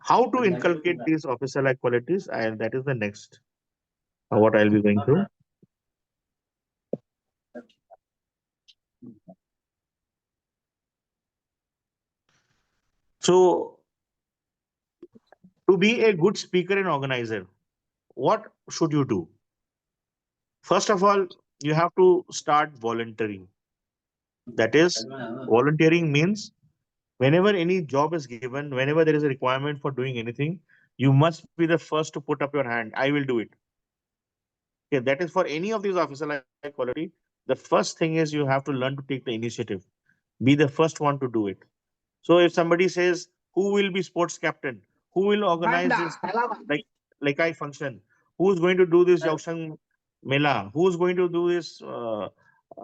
How to inculcate these officer-like qualities, and that is the next what I'll be going through. So, to be a good speaker and organizer, what should you do? First of all, you have to start volunteering. That is, volunteering means whenever any job is given, whenever there is a requirement for doing anything, you must be the first to put up your hand. I will do it. Okay, that is for any of these officer-like quality. The first thing is you have to learn to take the initiative. Be the first one to do it. So if somebody says, who will be sports captain? Who will organize this like like I function? Who's going to do this Yaoshang Mela? Who's going to do this?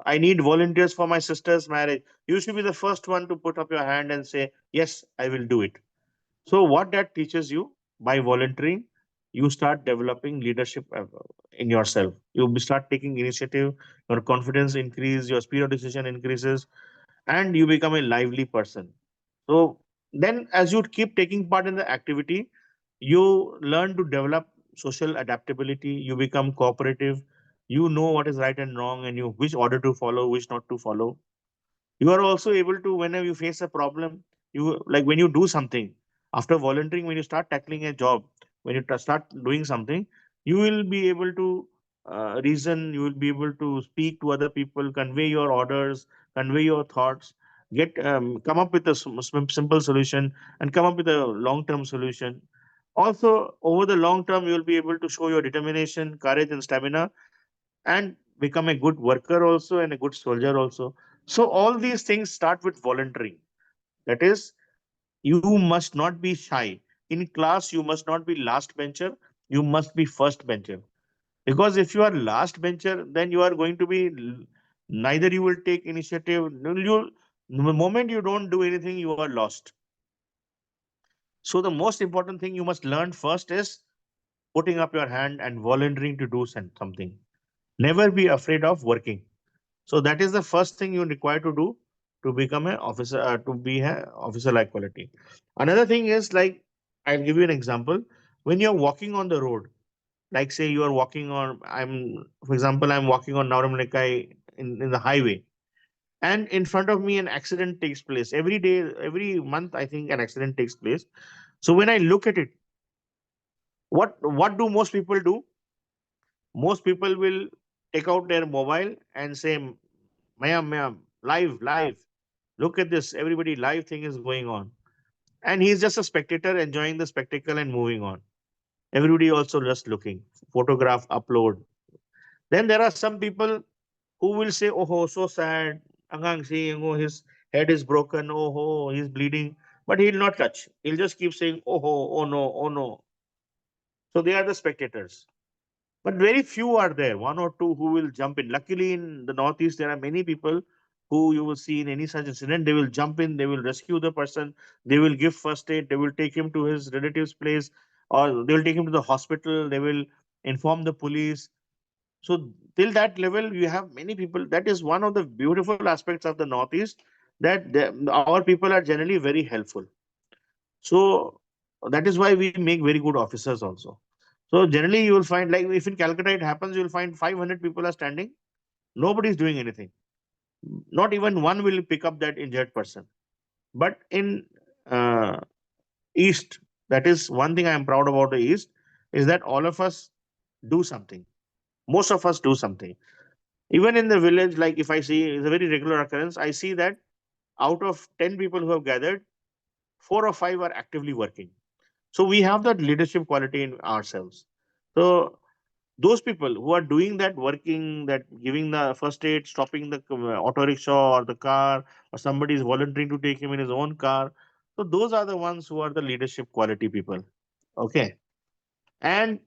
I need volunteers for my sister's marriage. You should be the first one to put up your hand and say, yes, I will do it. So what that teaches you by volunteering, you start developing leadership in yourself. Start taking initiative, your confidence increase, your speed of decision increases, and you become a lively person. So then, as you keep taking part in the activity, you learn to develop social adaptability. You become cooperative. You know what is right and wrong, and you which order to follow, which not to follow. You are also able to, whenever you face a problem, you like when you do something after volunteering, when you start tackling a job, when you start doing something, you will be able to reason. You will be able to speak to other people, convey your orders, convey your thoughts, get come up with a simple solution, and come up with a long term solution. Also, over the long term, you will be able to show your determination, courage, and stamina, and become a good worker also and a good soldier also. So all these things start with volunteering. That is, you must not be shy. In class, you must not be last bencher. You must be first bencher. Because if you are last bencher, then you are going to be neither you will take initiative. The moment you don't do anything, you are lost. So the most important thing you must learn first is putting up your hand and volunteering to do something. Never be afraid of working. So that is the first thing you require to do to become an officer, to be an officer like quality. Another thing is like, I'll give you an example. When you're walking on the road, like say you are walking on, for example, I'm walking on Nauramanekai in the highway, and in front of me an accident takes place. Every day, every month, I think an accident takes place. So when I look at it, what do most people do? Most people will take out their mobile and say, ma'am, live, live. Look at this. Everybody, live thing is going on. And he's just a spectator enjoying the spectacle and moving on. Everybody also just looking, photograph, upload. Then there are some people who will say, oh, so sad. Angang saying, oh, his head is broken. Oh, he's bleeding. But he'll not touch. He'll just keep saying, oh no, oh no. So they are the spectators. But very few are there, one or two who will jump in. Luckily, in the Northeast, there are many people who you will see in any such incident, they will jump in, they will rescue the person, they will give first aid, they will take him to his relative's place, or they will take him to the hospital, they will inform the police. So, till that level, you have many people. That is one of the beautiful aspects of the Northeast, that our people are generally very helpful. So, that is why we make very good officers also. So generally, you will find, like if in Calcutta it happens, you will find 500 people are standing. Nobody is doing anything. Not even one will pick up that injured person. But in uh, East, that is one thing I am proud about the East, is that all of us do something. Most of us do something. Even in the village, like if I see, it's a very regular occurrence, I see that out of 10 people who have gathered, 4 or 5 are actively working. So we have that leadership quality in ourselves. So those people who are doing that, working, that giving the first aid, stopping the auto rickshaw or the car, or somebody is volunteering to take him in his own car. So those are the ones who are the leadership quality people. Okay. And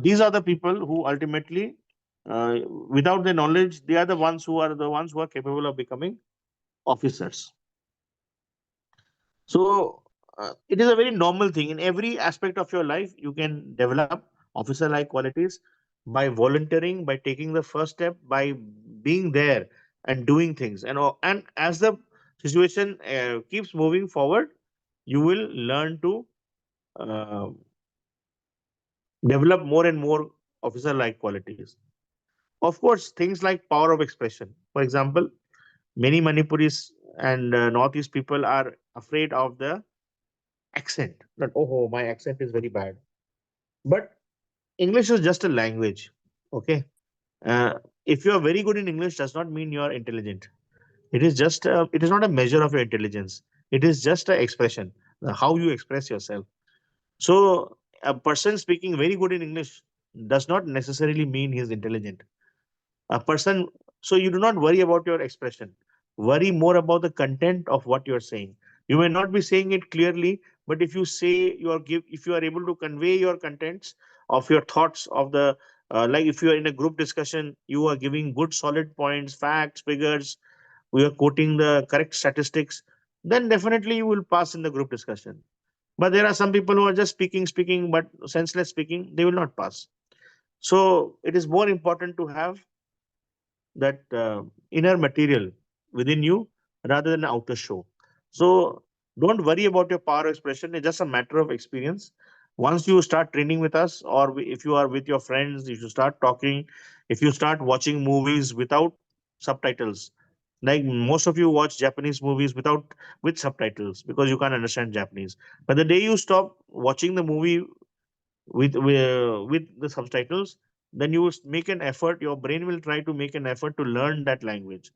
these are the people who ultimately, without the knowledge, they are the ones who are capable of becoming officers. So it is a very normal thing in every aspect of your life. You can develop officer-like qualities by volunteering, by taking the first step, by being there and doing things. And as the situation keeps moving forward, you will learn to uh, develop more and more officer like qualities. Of course, things like power of expression. For example, many Manipuris and Northeast people are afraid of the accent. That, oh, my accent is very bad. But English is just a language. Okay. Uh, if you are very good in English, does not mean you are intelligent. It is not a measure of your intelligence. It is just an expression, how you express yourself. So a person speaking very good in English does not necessarily mean he is intelligent. A person, so you do not worry about your expression. Worry more about the content of what you are saying. You may not be saying it clearly, but if you say if you are able to convey your contents of your thoughts of the like if you are in a group discussion, you are giving good solid points, facts, figures, we are quoting the correct statistics, then definitely you will pass in the group discussion. But there are some people who are just speaking, but senseless speaking, they will not pass. So it is more important to have that inner material within you rather than outer show. So don't worry about your power expression. It's just a matter of experience. Once you start training with us, or if you are with your friends, if you start talking, if you start watching movies without subtitles, like most of you watch Japanese movies without with subtitles because you can't understand Japanese. But the day you stop watching the movie with the subtitles, then you will make an effort. Your brain will try to make an effort to learn that language.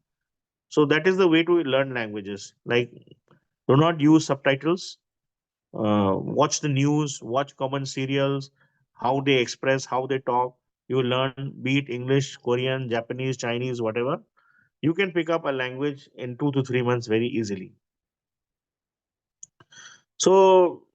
So that is the way to learn languages. Like, do not use subtitles. Watch the news. Watch common serials. How they express, how they talk. You will learn, be it English, Korean, Japanese, Chinese, whatever. You can pick up a language in 2 to 3 months very easily. So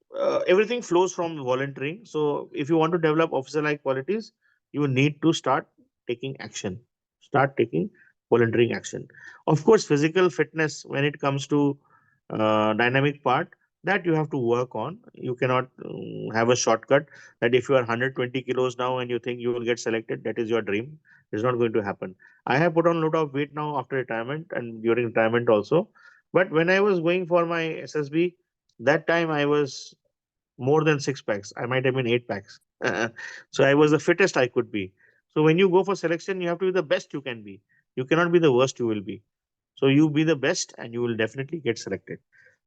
everything flows from volunteering. So if you want to develop officer-like qualities, you need to start taking action. Start taking volunteering action. Of course, physical fitness when it comes to dynamic part, that you have to work on. You cannot have a shortcut that if you are 120 kilos now and you think you will get selected, that is your dream. It's not going to happen. I have put on a lot of weight now after retirement and during retirement also. But when I was going for my SSB, that time I was more than 6 packs. I might have been 8 packs. So I was the fittest I could be. So when you go for selection, you have to be the best you can be. You cannot be the worst you will be. So you be the best and you will definitely get selected.